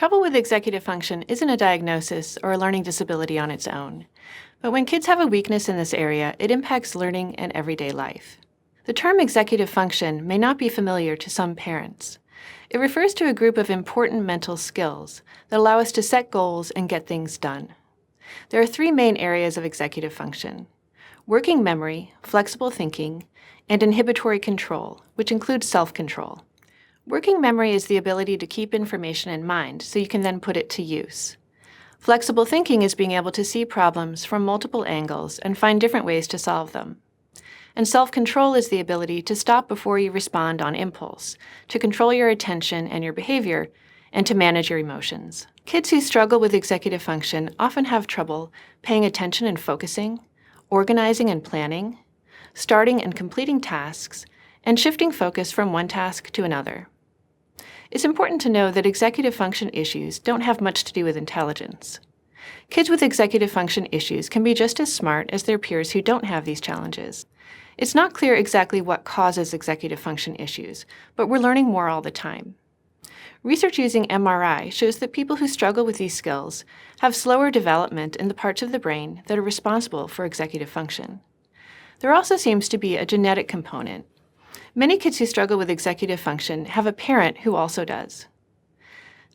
Trouble with executive function isn't a diagnosis or a learning disability on its own, but when kids have a weakness in this area, it impacts learning and everyday life. The term executive function may not be familiar to some parents. It refers to a group of important mental skills that allow us to set goals and get things done. There are three main areas of executive function: working memory, flexible thinking, and inhibitory control, which includes self-control. Working memory is the ability to keep information in mind so you can then put it to use. Flexible thinking is being able to see problems from multiple angles and find different ways to solve them. And self-control is the ability to stop before you respond on impulse, to control your attention and your behavior, and to manage your emotions. Kids who struggle with executive function often have trouble paying attention and focusing, organizing and planning, starting and completing tasks, and shifting focus from one task to another. It's important to know that executive function issues don't have much to do with intelligence. Kids with executive function issues can be just as smart as their peers who don't have these challenges. It's not clear exactly what causes executive function issues, but we're learning more all the time. Research using MRI shows that people who struggle with these skills have slower development in the parts of the brain that are responsible for executive function. There also seems to be a genetic component. Many kids who struggle with executive function have a parent who also does.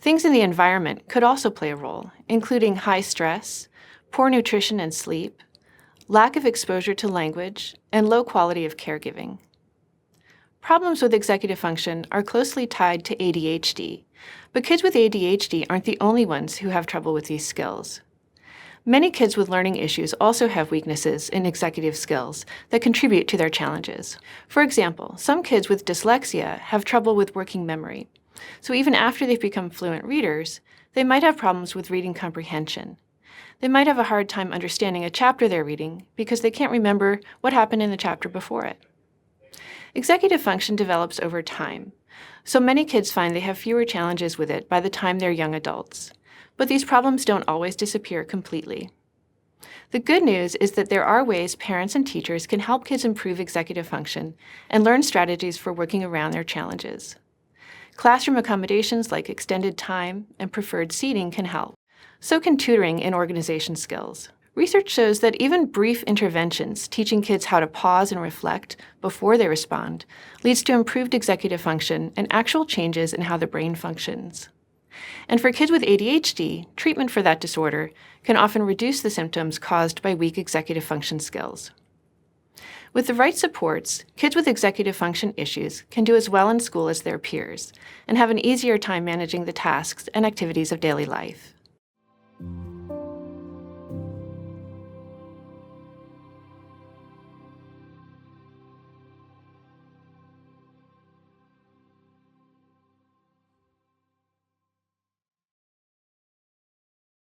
Things in the environment could also play a role, including high stress, poor nutrition and sleep, lack of exposure to language, and low quality of caregiving. Problems with executive function are closely tied to ADHD, but kids with ADHD aren't the only ones who have trouble with these skills. Many kids with learning issues also have weaknesses in executive skills that contribute to their challenges. For example, some kids with dyslexia have trouble with working memory. So even after they've become fluent readers, they might have problems with reading comprehension. They might have a hard time understanding a chapter they're reading because they can't remember what happened in the chapter before it. Executive function develops over time, so many kids find they have fewer challenges with it by the time they're young adults. But these problems don't always disappear completely. The good news is that there are ways parents and teachers can help kids improve executive function and learn strategies for working around their challenges. Classroom accommodations like extended time and preferred seating can help. So can tutoring and organization skills. Research shows that even brief interventions teaching kids how to pause and reflect before they respond leads to improved executive function and actual changes in how the brain functions. And for kids with ADHD, treatment for that disorder can often reduce the symptoms caused by weak executive function skills. With the right supports, kids with executive function issues can do as well in school as their peers and have an easier time managing the tasks and activities of daily life.